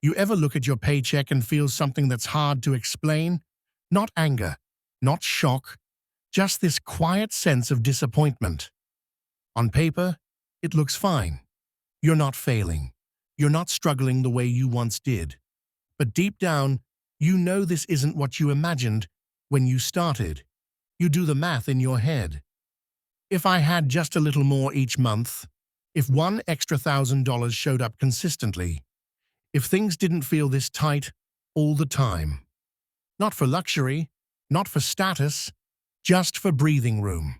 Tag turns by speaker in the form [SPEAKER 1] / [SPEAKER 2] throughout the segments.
[SPEAKER 1] You ever look at your paycheck and feel something that's hard to explain? Not anger, not shock, just this quiet sense of disappointment. On paper, it looks fine. You're not failing. You're not struggling the way you once did. But deep down, you know this isn't what you imagined when you started. You do the math in your head. If I had just a little more each month, if one extra $1,000 showed up consistently, if things didn't feel this tight all the time. Not for luxury, not for status, just for breathing room.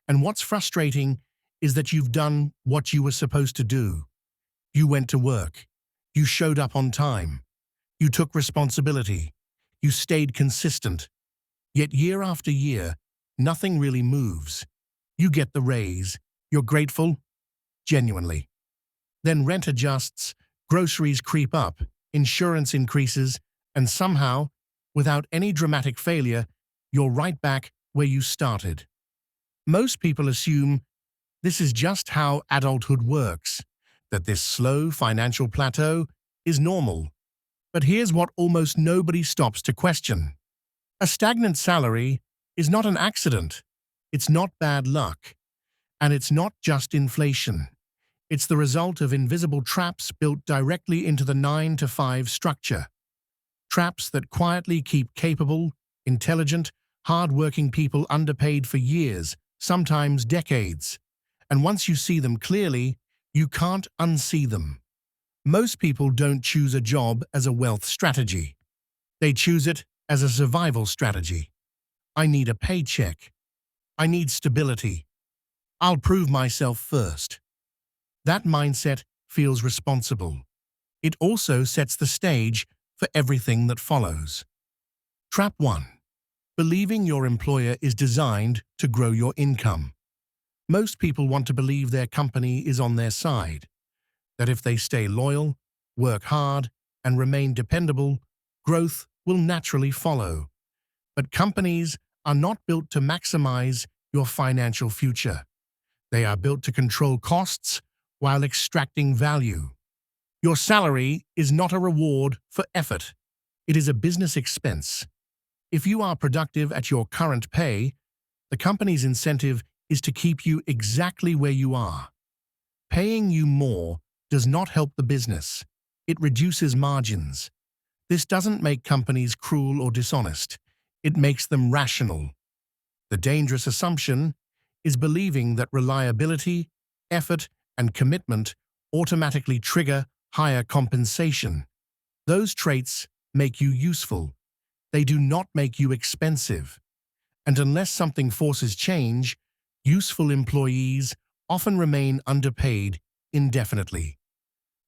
[SPEAKER 1] And what's frustrating is that you've done what you were supposed to do. You went to work. You showed up on time. You took responsibility. You stayed consistent. Yet year after year, nothing really moves. You get the raise. You're grateful, genuinely. Then rent adjusts, groceries creep up, insurance increases, and somehow, without any dramatic failure, you're right back where you started. Most people assume this is just how adulthood works, that this slow financial plateau is normal. But here's what almost nobody stops to question. A stagnant salary is not an accident. It's not bad luck. And it's not just inflation. It's the result of invisible traps built directly into the 9-to-5 structure. Traps that quietly keep capable, intelligent, hard-working people underpaid for years, sometimes decades. And once you see them clearly, you can't unsee them. Most people don't choose a job as a wealth strategy. They choose it as a survival strategy. I need a paycheck. I need stability. I'll prove myself first. That mindset feels responsible. It also sets the stage for everything that follows. Trap 1. Believing your employer is designed to grow your income. Most people want to believe their company is on their side, that if they stay loyal, work hard, and remain dependable, growth will naturally follow. But companies are not built to maximize your financial future. They are built to control costs while extracting value. Your salary is not a reward for effort. It is a business expense. If you are productive at your current pay, the company's incentive is to keep you exactly where you are. Paying you more does not help the business. It reduces margins. This doesn't make companies cruel or dishonest. It makes them rational. The dangerous assumption is believing that reliability, effort, and commitment automatically trigger higher compensation. Those traits make you useful. They do not make you expensive. And unless something forces change, useful employees often remain underpaid indefinitely.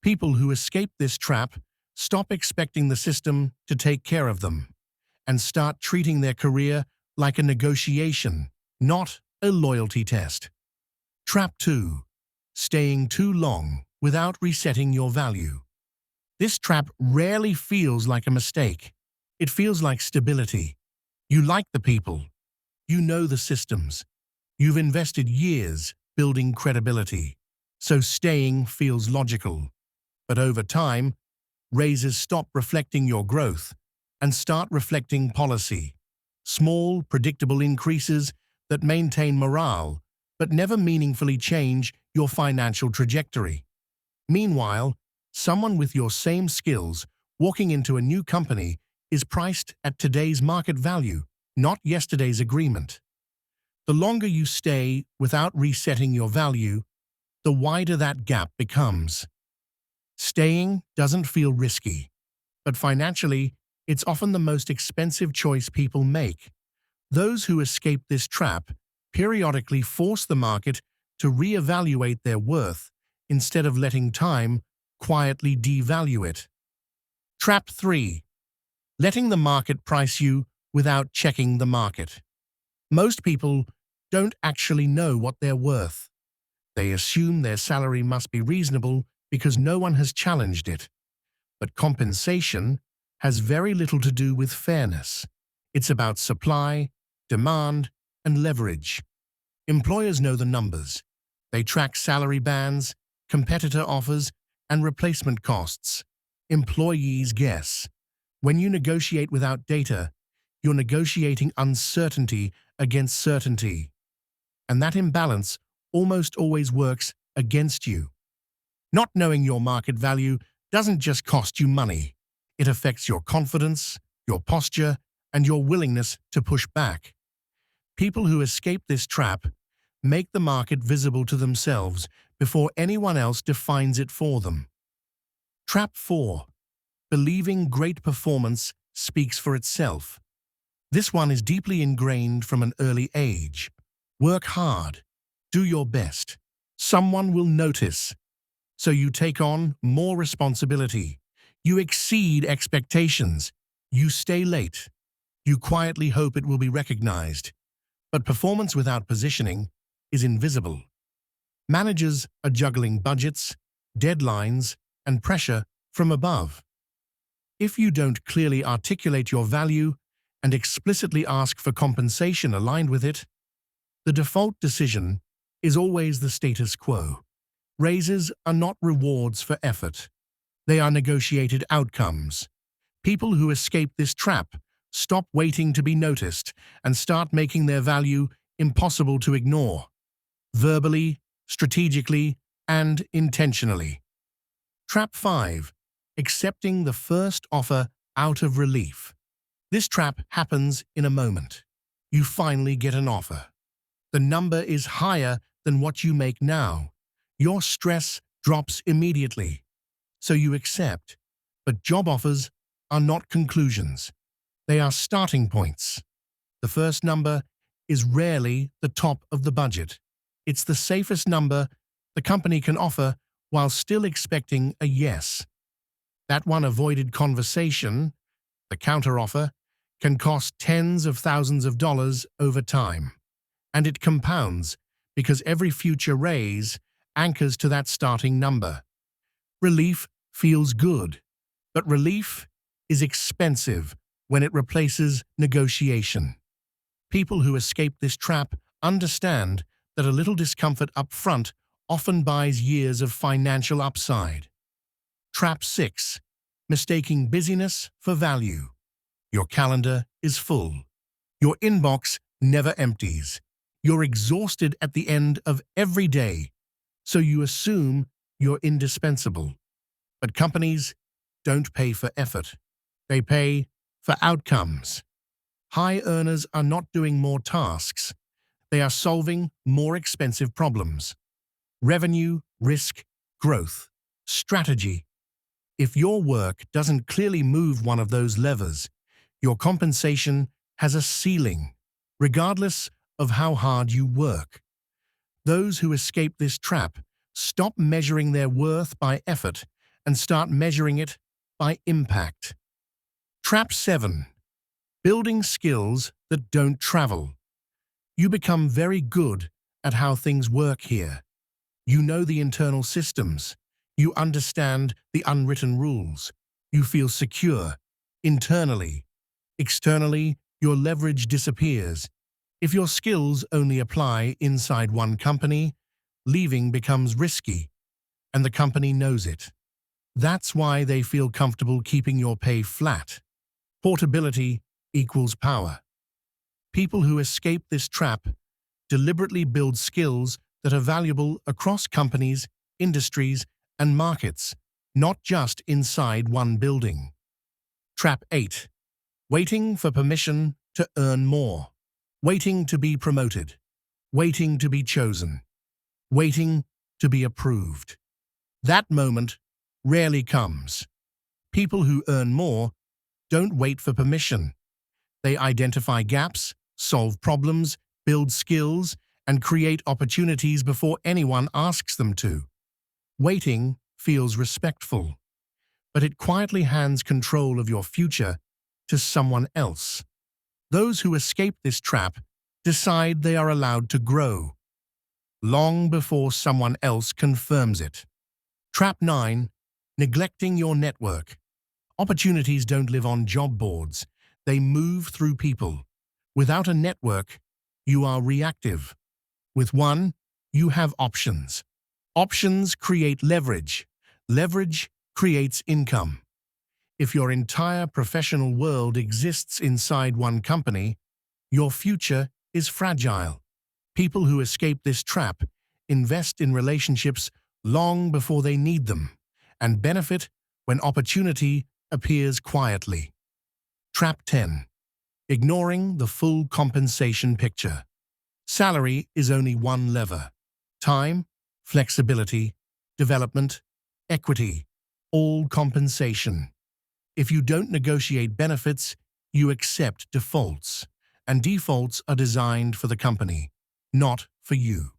[SPEAKER 1] People who escape this trap stop expecting the system to take care of them and start treating their career like a negotiation, not a loyalty test. Trap 2. Staying too long without resetting your value. This trap rarely feels like a mistake. It feels like stability. You like the people. You know the systems. You've invested years building credibility. So staying feels logical. But over time, raises stop reflecting your growth and start reflecting policy. Small, predictable increases that maintain morale but never meaningfully change your financial trajectory. Meanwhile, someone with your same skills walking into a new company is priced at today's market value, not yesterday's agreement. The longer you stay without resetting your value, the wider that gap becomes. Staying doesn't feel risky, but financially, it's often the most expensive choice people make. Those who escape this trap periodically force the market to reevaluate their worth instead of letting time quietly devalue it. Trap 3. Letting the market price you without checking the market. Most people don't actually know what they're worth. They assume their salary must be reasonable because no one has challenged it. But compensation has very little to do with fairness. It's about supply, demand, and leverage. Employers know the numbers. They track salary bands, competitor offers, and replacement costs. employees guess. When you negotiate without data, you're negotiating uncertainty against certainty. And that imbalance almost always works against you. Not knowing your market value doesn't just cost you money. It affects your confidence, your posture, and your willingness to push back. People who escape this trap make the market visible to themselves before anyone else defines it for them. Trap 4. Believing great performance speaks for itself. This one is deeply ingrained from an early age. Work hard. Do your best. Someone will notice. So you take on more responsibility. You exceed expectations. You stay late. You quietly hope it will be recognized. But performance without positioning is invisible. Managers are juggling budgets, deadlines, and pressure from above. If you don't clearly articulate your value and explicitly ask for compensation aligned with it, the default decision is always the status quo. Raises are not rewards for effort. They are negotiated outcomes. People who escape this trap stop waiting to be noticed and start making their value impossible to ignore, verbally, strategically, and intentionally. Trap 5. Accepting the first offer out of relief. This trap happens in a moment. You finally get an offer. The number is higher than what you make now. Your stress drops immediately. So you accept. But job offers are not conclusions. They are starting points. The first number is rarely the top of the budget. It's the safest number the company can offer while still expecting a yes. That one avoided conversation, the counteroffer, can cost tens of thousands of dollars over time. And it compounds because every future raise anchors to that starting number. Relief feels good, but relief is expensive when it replaces negotiation. People who escape this trap understand that a little discomfort up front often buys years of financial upside. Trap 6. Mistaking busyness for value. Your calendar is full. Your inbox never empties. You're exhausted at the end of every day, so you assume you're indispensable. But companies don't pay for effort. They pay for outcomes. High earners are not doing more tasks. They are solving more expensive problems. Revenue, risk, growth, strategy. If your work doesn't clearly move one of those levers, your compensation has a ceiling, regardless of how hard you work. Those who escape this trap stop measuring their worth by effort and start measuring it by impact. Trap 7. Building skills that don't travel. You become very good at how things work here. You know the internal systems. You understand the unwritten rules. You feel secure internally. Externally, your leverage disappears. If your skills only apply inside one company, leaving becomes risky, and the company knows it. That's why they feel comfortable keeping your pay flat. Portability equals power. People who escape this trap deliberately build skills that are valuable across companies, industries, and markets, not just inside one building. Trap 8. Waiting for permission to earn more. Waiting to be promoted. Waiting to be chosen. Waiting to be approved. That moment rarely comes. People who earn more don't wait for permission. They identify gaps, solve problems, build skills, and create opportunities before anyone asks them to. Waiting feels respectful, but it quietly hands control of your future to someone else. Those who escape this trap decide they are allowed to grow, long before someone else confirms it. Trap 9. Neglecting your network. Opportunities don't live on job boards. They move through people. Without a network, you are reactive. With one, you have options. Options create leverage. Leverage creates income. If your entire professional world exists inside one company, your future is fragile. People who escape this trap invest in relationships long before they need them and benefit when opportunity appears quietly. Trap 10. Ignoring the full compensation picture. Salary is only one lever. Time, flexibility, development, equity, all compensation. If you don't negotiate benefits, you accept defaults, and defaults are designed for the company, not for you.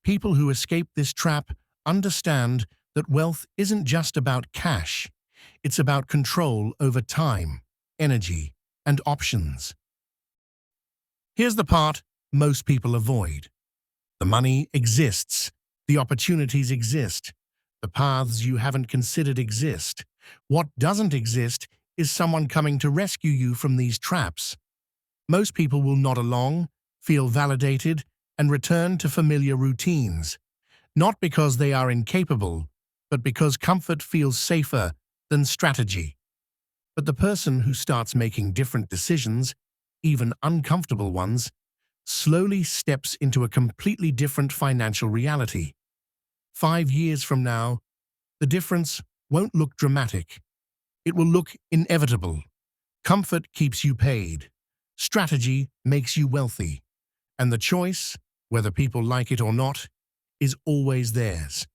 [SPEAKER 1] People who escape this trap understand that wealth isn't just about cash, it's about control over time, energy, and options. Here's the part most people avoid. The money exists, the opportunities exist, the paths you haven't considered exist. What doesn't exist is someone coming to rescue you from these traps. Most people will nod along, feel validated, and return to familiar routines, not because they are incapable, but because comfort feels safer than strategy. But the person who starts making different decisions, even uncomfortable ones, slowly steps into a completely different financial reality. 5 years from now, the difference won't look dramatic. It will look inevitable. Comfort keeps you paid. Strategy makes you wealthy. And the choice, whether people like it or not, is always theirs.